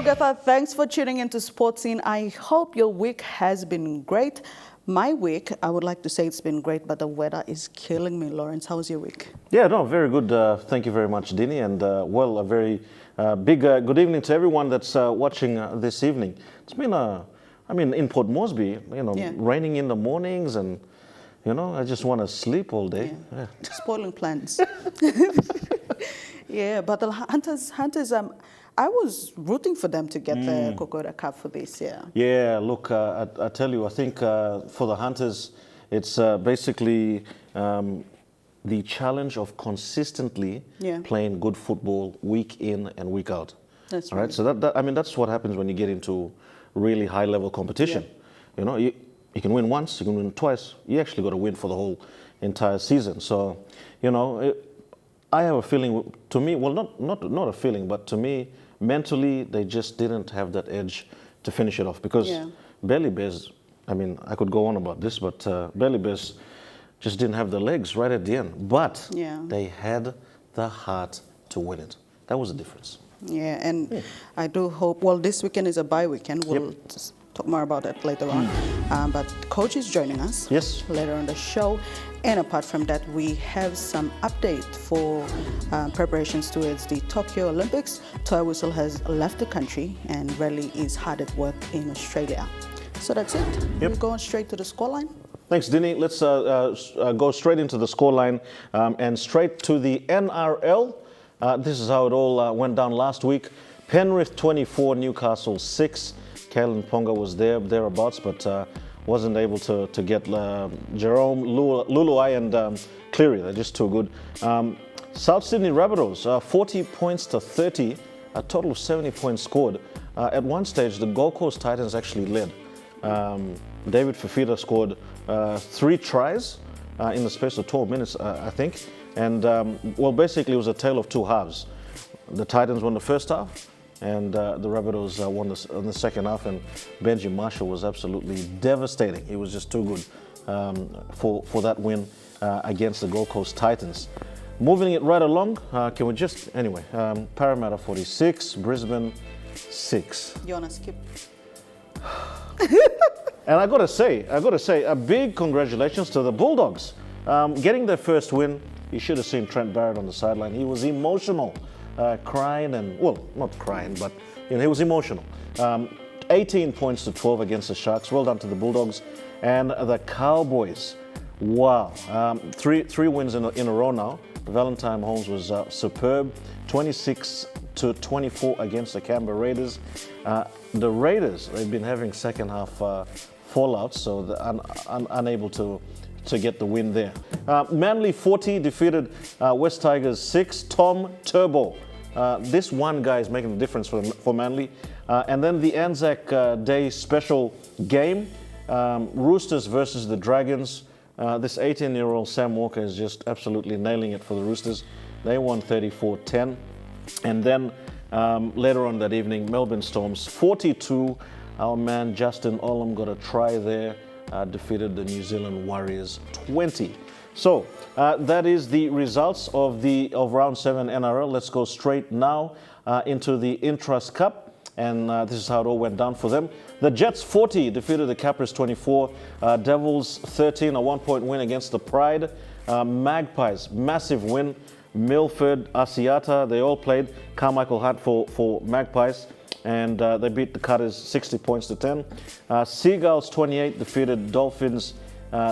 Agatha, thanks for tuning into Sports Scene. I hope your week has been great. My week, I would like to say it's been great, but the weather is killing me. Lawrence, how was your week? Yeah, no, very good. Thank you very much, Dini. And well, a very big good evening to everyone that's watching this evening. It's been in Port Moresby, raining in the mornings, and I just want to sleep all day. Yeah. Spoiling plans. Yeah, but the Hunters. I was rooting for them to get the Kokoda Cup for this year. Yeah, look, I tell you, I think for the Hunters, it's basically the challenge of consistently playing good football week in and week out. That's right. right. So that's what happens when you get into really high level competition. Yeah. You can win once, you can win twice. You actually got to win for the whole entire season. So, I have a feeling. To me, well, not a feeling, but to me, mentally, they just didn't have that edge to finish it off because Belly Bears. I could go on about this, but Belly Bears just didn't have the legs right at the end. But they had the heart to win it. That was the difference. Yeah, and I do hope. Well, this weekend is a bye weekend. We'll talk more about that later on. But coach is joining us later on the show. And apart from that, we have some update for preparations towards the Tokyo Olympics. Toy Whistle has left the country and Relly is hard at work in Australia. So that's it. We're going straight to the scoreline. Thanks, Dini. Let's go straight into the scoreline and straight to the NRL. This is how it all went down last week. Penrith 24, Newcastle 6. Kalen Ponga was thereabouts, but wasn't able to get Jerome, Luluai and Cleary. They're just too good. South Sydney Rabbitohs, 40 points to 30, a total of 70 points scored. At one stage, the Gold Coast Titans actually led. David Fifita scored 3 tries in the space of 12 minutes, I think. And, basically it was a tale of two halves. The Titans won the first half, and the Rabbitohs won in the second half, and Benji Marshall was absolutely devastating. He was just too good for that win against the Gold Coast Titans. Moving it right along, Parramatta 46, Brisbane 6. You want to skip? And I gotta say, a big congratulations to the Bulldogs. Getting their first win. You should have seen Trent Barrett on the sideline. He was emotional. Crying and, well, not crying, but he was emotional. 18 points to 12 against the Sharks. Well done to the Bulldogs. And the Cowboys, wow. 3 wins in a row now. Valentine Holmes was superb. 26 to 24 against the Canberra Raiders. The Raiders, they've been having second half fallouts, so they're unable to get the win there. Manly 40 defeated West Tigers 6. Tom Turbo. This one guy is making the difference for Manly. And then the Anzac Day special game, Roosters versus the Dragons. This 18-year-old Sam Walker is just absolutely nailing it for the Roosters. They won 34-10. And then later on that evening, Melbourne Storms 42. Our man Justin Olam got a try there. Defeated the New Zealand Warriors 20. So that is the results of round 7 NRL. Let's go straight now into the Intrust Cup, and this is how it all went down for them. The Jets 40 defeated the Capras 24. Devils 13, a 1-point win against the Pride. Magpies, massive win. Milford, Asiata, they all played. Carmichael Hart for Magpies. And they beat the Cutters 60 points to 10. Seagulls 28 defeated Dolphins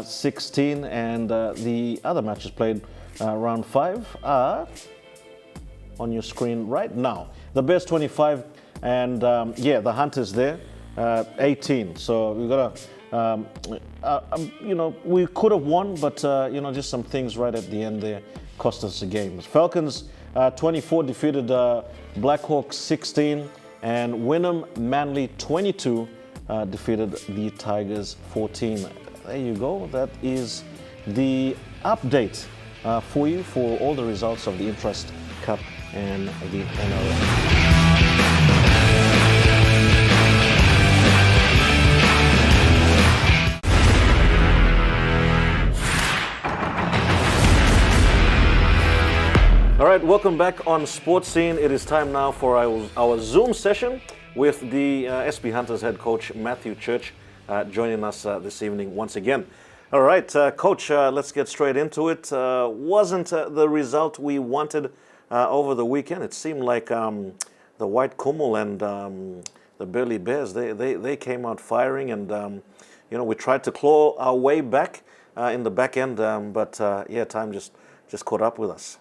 16, and the other matches played round 5 are on your screen right now. The Bears 25, and the Hunters there 18. So we got we could have won, but just some things right at the end there cost us the game. Falcons 24 defeated Blackhawks 16. And Wynnum Manly 22 defeated the Tigers 14. There you go. That is the update for you for all the results of the Intrust Cup and the NRL. All right, welcome back on Sports Scene. It is time now for our Zoom session with the SB Hunters head coach Matthew Church joining us this evening once again. All right, Coach, let's get straight into it. Wasn't the result we wanted over the weekend? It seemed like the White Kummel and the Burleigh Bears, they came out firing, and we tried to claw our way back in the back end, but time just caught up with us.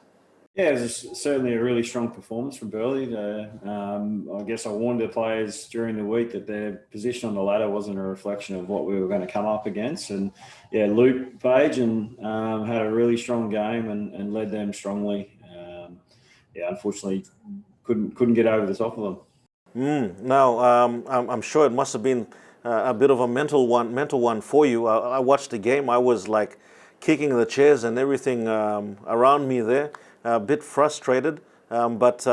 Yeah, it was certainly a really strong performance from Burleigh. I guess I warned the players during the week that their position on the ladder wasn't a reflection of what we were going to come up against. And Luke Page had a really strong game and led them strongly. Unfortunately, couldn't get over the top of them. Now, I'm sure it must have been a bit of a mental one for you. I watched the game. I was like kicking the chairs and everything around me there. A bit frustrated, but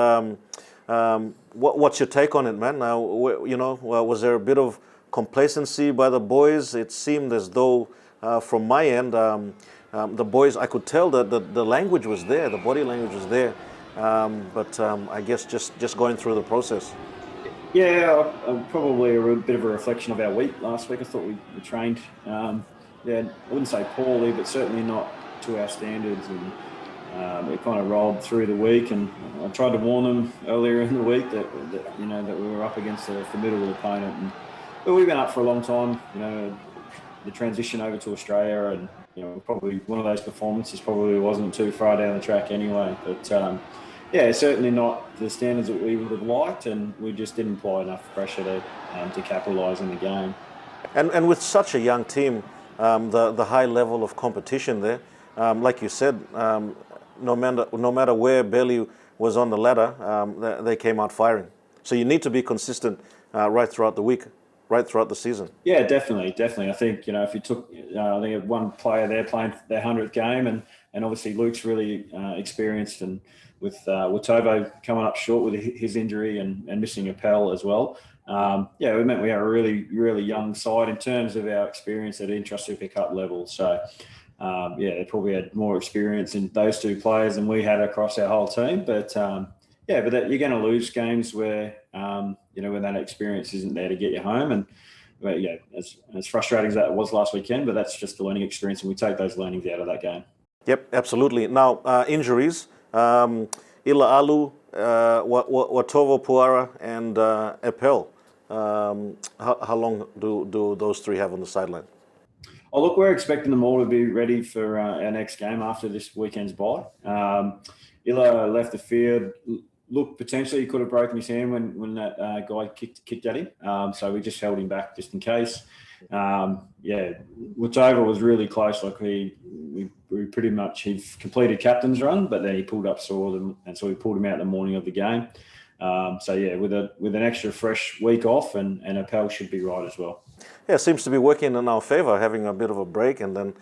what's your take on it, man? Now, was there a bit of complacency by the boys? It seemed as though, from my end, the boys, I could tell that the language was there, the body language was there, but I guess just going through the process. Yeah, probably a bit of a reflection of our week last week. I thought we trained, I wouldn't say poorly, but certainly not to our standards, and it kind of rolled through the week. And I tried to warn them earlier in the week that we were up against a formidable opponent. But we've been up for a long time. The transition over to Australia, and probably one of those performances probably wasn't too far down the track anyway. But certainly not the standards that we would have liked, and we just didn't apply enough pressure to capitalise in the game. And with such a young team, the high level of competition there, like you said, no matter where Burleigh was on the ladder, they came out firing. So you need to be consistent right throughout the week, right throughout the season. Yeah, definitely. I think if you took, I think one player there playing their 100th game, and obviously Luke's really experienced, and with Tovo coming up short with his injury and missing a Pell as well. It meant we have a really, really young side in terms of our experience at Intra-Super Cup level. So, they probably had more experience in those two players than we had across our whole team. But you're going to lose games where when that experience isn't there to get you home. And as frustrating as that was last weekend, but that's just a learning experience, and we take those learnings out of that game. Yep, absolutely. Now, injuries. Ila Alu, Watovo Puara, and Epel. How long do those three have on the sideline? Oh, look, we're expecting them all to be ready for our next game after this weekend's bye. Ila left the field. Look, potentially he could have broken his hand when that guy kicked at him. So we just held him back just in case. Watovo was really close. Like we pretty much, he completed captain's run, but then he pulled up sore, and so we pulled him out the morning of the game. With an extra fresh week off, and Appel should be right as well. Yeah, it seems to be working in our favour, having a bit of a break, and then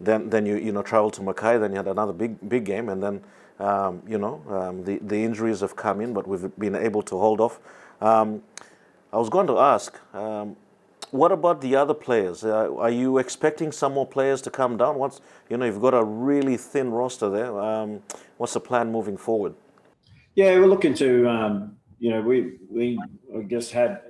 then you travel to Mackay, then you had another big game, and then the injuries have come in, but we've been able to hold off. I was going to ask, what about the other players? Are you expecting some more players to come down? You've got a really thin roster there. What's the plan moving forward? Yeah, we're looking to, we I guess had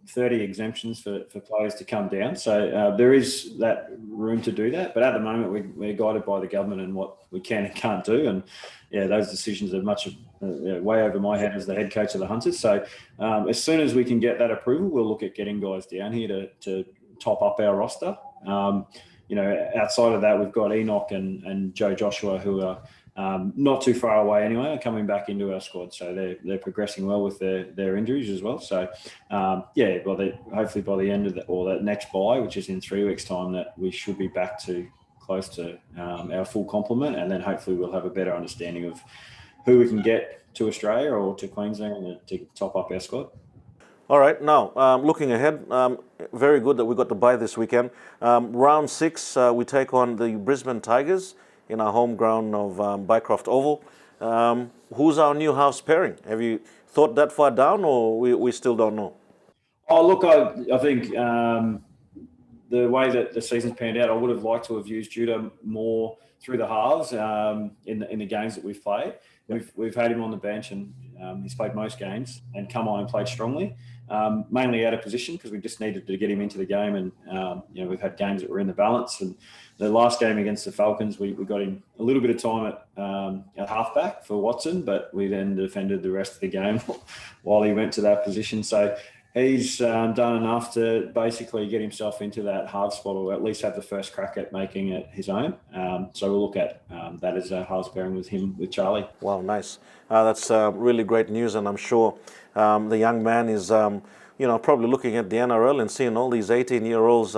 30 exemptions for players to come down. So there is that room to do that. But at the moment, we're guided by the government and what we can and can't do. And those decisions are much way over my head as the head coach of the Hunters. So as soon as we can get that approval, we'll look at getting guys down here to top up our roster. Outside of that, we've got Enoch and Joe Joshua, who are not too far away anyway, are coming back into our squad. So they're progressing well with their injuries as well. So hopefully by the end of that next bye, which is in 3 weeks' time, that we should be back to close to our full complement, and then hopefully we'll have a better understanding of who we can get to Australia or to Queensland to top up our squad. All right, now looking ahead, very good that we got to bye this weekend. Round 6, we take on the Brisbane Tigers in our home ground of Bycroft Oval. Who's our new house pairing? Have you thought that far down, or we still don't know? Oh, look, I think the way that the season's panned out, I would have liked to have used Judah more through the halves in the games that we've played. we've had him on the bench, and he's played most games and come on and played strongly, mainly out of position because we just needed to get him into the game. And we've had games that were in the balance. And the last game against the Falcons, we got him a little bit of time at halfback for Watson, but we then defended the rest of the game while he went to that position. So he's done enough to basically get himself into that hard spot, or at least have the first crack at making it his own. So we'll look at that as a halves pairing with him, with Charlie. Wow, nice. That's really great news, and I'm sure the young man is, probably looking at the NRL and seeing all these 18-year-olds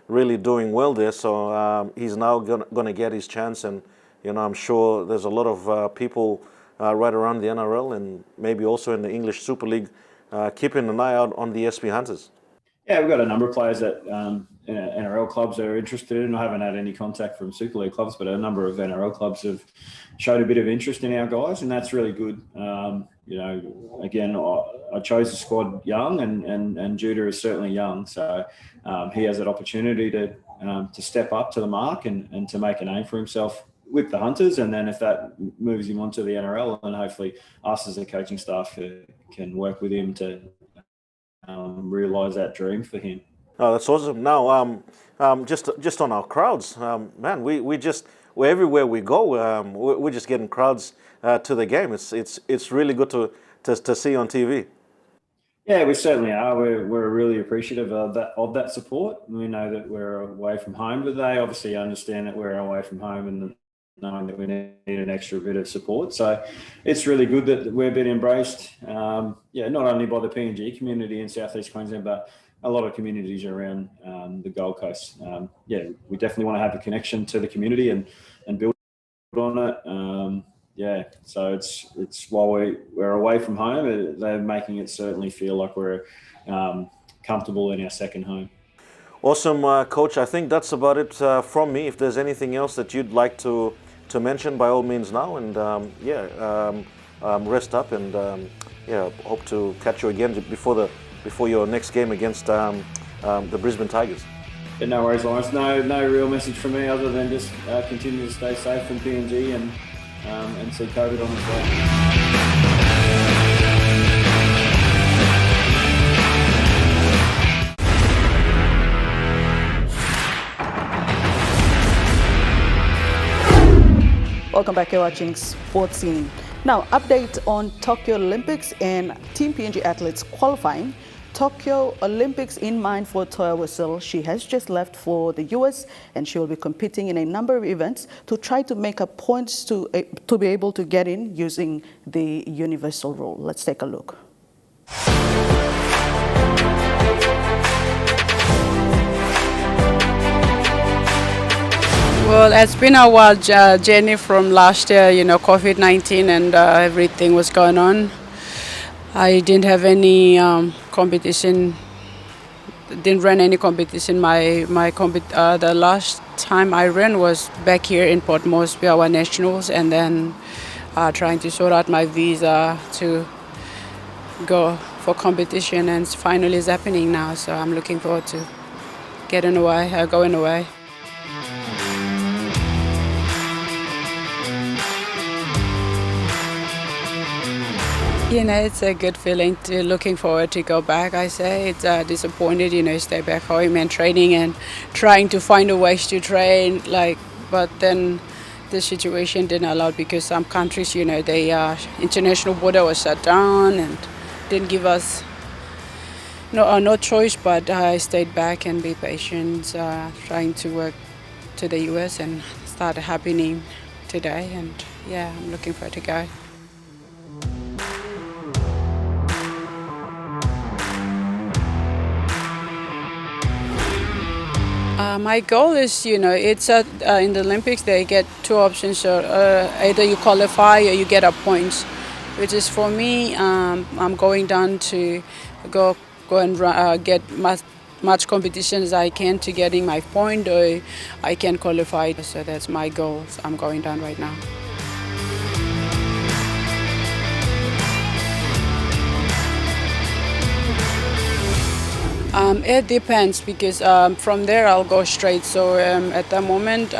really doing well there. So he's now going to get his chance, and I'm sure there's a lot of people right around the NRL and maybe also in the English Super League keeping an eye out on the SP Hunters. Yeah, we've got a number of players that NRL clubs are interested in. I haven't had any contact from Super League clubs, but a number of NRL clubs have showed a bit of interest in our guys, and that's really good. Again, I chose the squad young, and Judah is certainly young, so he has that opportunity to step up to the mark and to make a name for himself with the Hunters. And then if that moves him onto the NRL, then hopefully us as a coaching staff can work with him to realise that dream for him. Oh, that's awesome. Now, just on our crowds, man, we're everywhere we go. We're just getting crowds to the game. It's really good to see on TV. Yeah, we certainly are. We're really appreciative of that support. We know that we're away from home, but they obviously understand that we're away from home and knowing that we need an extra bit of support. So it's really good that we've been embraced, not only by the PNG community in South East Queensland, but a lot of communities around the Gold Coast. We definitely want to have a connection to the community and build on it. So it's while we're away from home, they're making it certainly feel like we're comfortable in our second home. Awesome, Coach. I think that's about it from me. If there's anything else that you'd like to mention, by all means now. And rest up, and hope to catch you again before your next game against the Brisbane Tigers. Yeah, no worries, Lawrence. No real message from me other than just continue to stay safe from PNG and see COVID on its way. Welcome back. You're watching Sports Scene. Now, update on Tokyo Olympics and Team PNG athletes qualifying. Tokyo Olympics in mind for Toya Wessel. She has just left for the US, and she will be competing in a number of events to try to make up points to be able to get in using the universal rule. Let's take a look. Well, it's been a wild journey from last year, COVID-19 and everything was going on. I didn't have any competition, didn't run any competition. The last time I ran was back here in Port Moresby, our nationals, and then trying to sort out my visa to go for competition, and finally it's happening now. So I'm looking forward to going away. It's a good feeling, looking forward to go back. I say it's disappointed, stay back home and training and trying to find a ways to train, but then the situation didn't allow, because some countries, the international border was shut down and didn't give us no choice, but I stayed back and be patient, trying to work to the US, and started happening today, and I'm looking forward to go. My goal is, it's in the Olympics they get two options. So, either you qualify or you get up points, which is for me. I'm going down to go and get much competition as I can to getting my point, or I can qualify. So that's my goal. I'm going down right now. It depends, because from there I'll go straight. So at the moment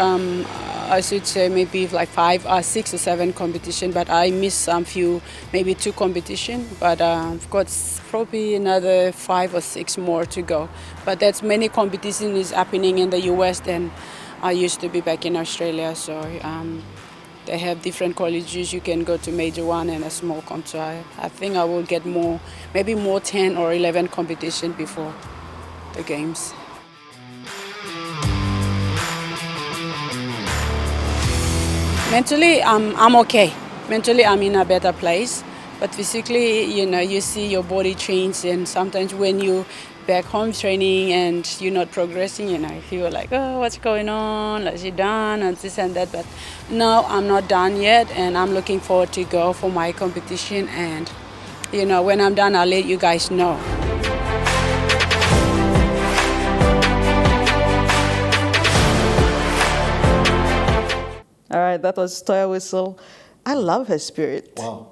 I should say maybe like 5 or 6 or 7 competition, but I missed some few, maybe 2 competition, but I've got probably another 5 or 6 more to go. But that's many competition is happening in the US than I used to be back in Australia. So they have different colleges. You can go to major one and a small comp. So I think I will get more, maybe more 10 or 11 competition before the games. Mentally, I'm okay. Mentally, I'm in a better place. But physically, you see your body change, and sometimes when you back home training and you're not progressing, you feel like, oh, what's going on? Is it done? And this and that. But no, I'm not done yet, and I'm looking forward to go for my competition. And when I'm done, I'll let you guys know. All right, that was Toya Whistle. I love her spirit. Wow.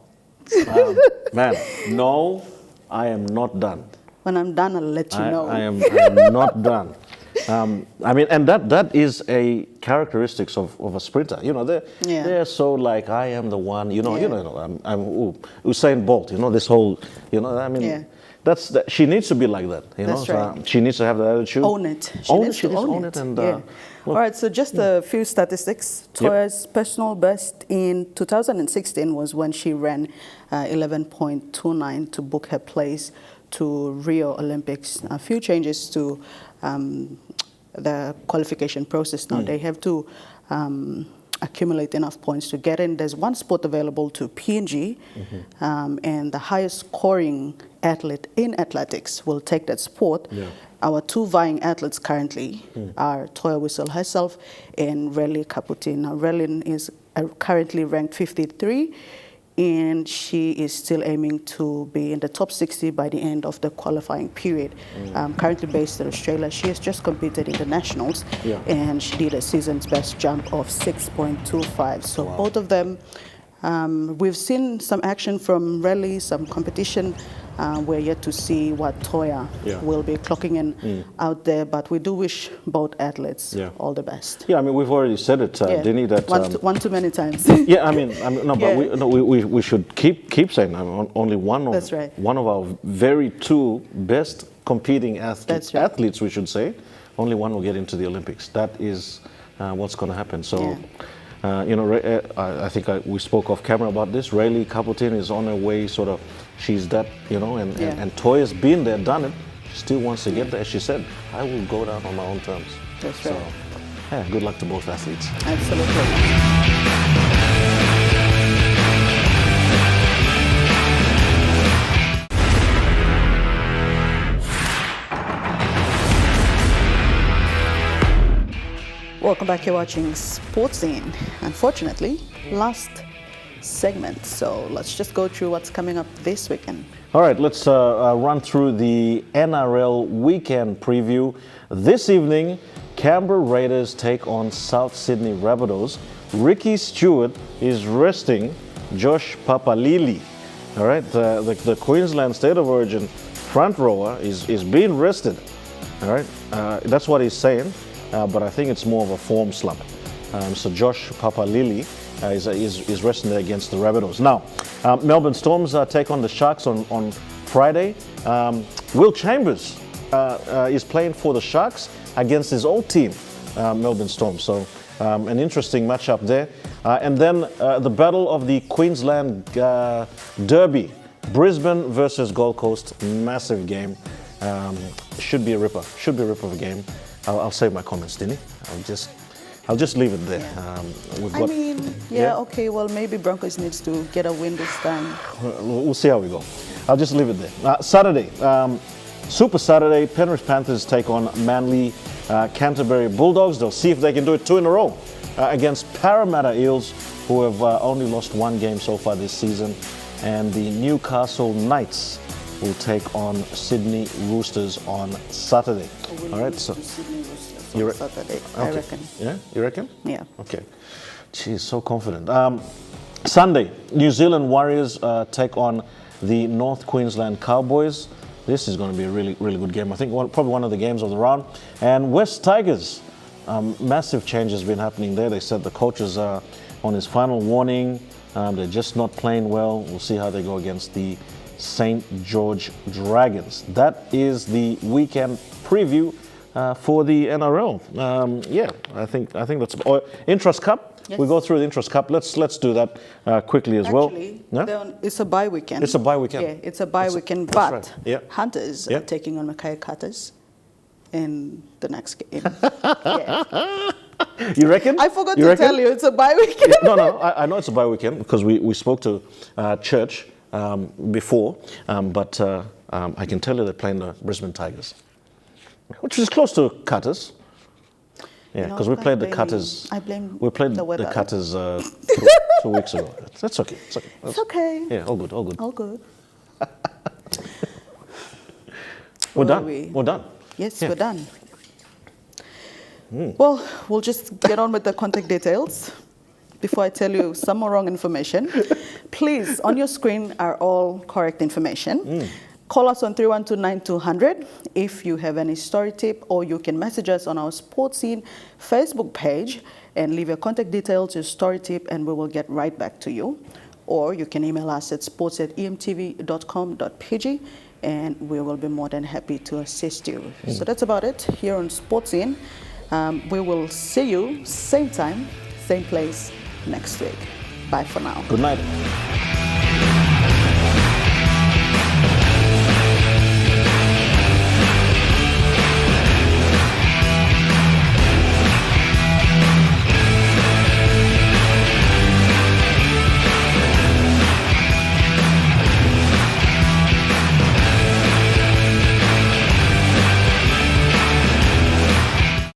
Man, no, I am not done. When I'm done, I'll let you know. I am not done. I mean, and that is a characteristics of a sprinter. They're so like, I am the one. I'm Usain Bolt. This whole, she needs to be like that. That's right. She needs to have that attitude. Own it. She needs to own it. And all right, so just a few statistics. Toya's personal best in 2016 was when she ran 11.29 to book her place to Rio Olympics. A few changes to the qualification process now. They have to accumulate enough points to get in. There's one spot available to PNG, and the highest scoring athlete in athletics will take that spot. Our 2 vying athletes currently are Toya Whistle herself and Relly Caputin. Now, Relly is currently ranked 53, and she is still aiming to be in the top 60 by the end of the qualifying period. Currently based in Australia, she has just competed in the nationals, and she did a season's best jump of 6.25. So both of them, we've seen some action from Relly, some competition. We're yet to see what Toya will be clocking in out there, but we do wish both athletes all the best. Yeah, I mean, we've already said it, Dini, that one too many times. Yeah, I mean, no, but we should keep saying only one of our very 2 best competing athletes, we should say, only one will get into the Olympics. That is what's going to happen. So. I think we spoke off camera about this. Relly Caputin is on her way, sort of. She's that, and Toya's been there, done it. She still wants to get there. She said, I will go down on my own terms. That's right. So, good luck to both athletes. Absolutely. Welcome back. You're watching Sports Scene. Unfortunately, last segment. So let's just go through what's coming up this weekend. All right, let's run through the NRL weekend preview. This evening, Canberra Raiders take on South Sydney Rabbitohs. Ricky Stewart is resting Josh Papalili. All right, the Queensland State of Origin front rower is being rested. All right, that's what he's saying. But I think it's more of a form slump. So Josh Papalili is resting there against the Rabbitohs. Now, Melbourne Storms take on the Sharks on Friday. Will Chambers is playing for the Sharks against his old team, Melbourne Storms. So an interesting matchup there. And then the battle of the Queensland Derby, Brisbane versus Gold Coast, massive game. Should be a ripper of a game. I'll save my comments, Dini. I'll just leave it there. Okay, well, maybe Broncos needs to get a win this time. We'll see how we go. I'll just leave it there. Saturday, Super Saturday, Penrith Panthers take on Manly Canterbury Bulldogs. They'll see if they can do it 2 in a row against Parramatta Eels, who have only lost 1 game so far this season. And the Newcastle Knights will take on Sydney Roosters on Saturday. All right, so Saturday, I reckon. Yeah, you reckon? Yeah. Okay. Geez, so confident. Sunday, New Zealand Warriors take on the North Queensland Cowboys. This is going to be a really, really good game. I think probably one of the games of the round. And West Tigers Massive change has been happening there. They said the coaches are on his final warning. They're just not playing well. We'll see how they go against the St. George Dragons. That is the weekend preview for the NRL. I think that's Interest Cup. Yes. We go through the Interest Cup. Let's do that quickly as well. Actually, it's a bye weekend. It's a bye weekend. Yeah, it's a bye weekend. But right. Yeah. Hunters are taking on Mackay Cutters in the next game. You reckon? I forgot to tell you, it's a bye weekend. No, I know it's a bye weekend because we spoke to Church before, but I can tell you they're playing the Brisbane Tigers, which is close to Cutters. Yeah, because we played the Cutters. We played the Cutters 2 weeks ago. That's okay. It's okay. Yeah, all good. All good. We're done. We're done. Yes, we're done. Well, we'll just get on with the contact details before I tell you some more wrong information. Please, on your screen are all correct information. Call us on 312-9200 if you have any story tip, or you can message us on our Sports Scene Facebook page and leave your contact details, your story tip, and we will get right back to you. Or you can email us at sports@emtv.com.pg, and we will be more than happy to assist you. So that's about it here on Sports Scene. We will see you same time, same place next week. Bye for now. Good night.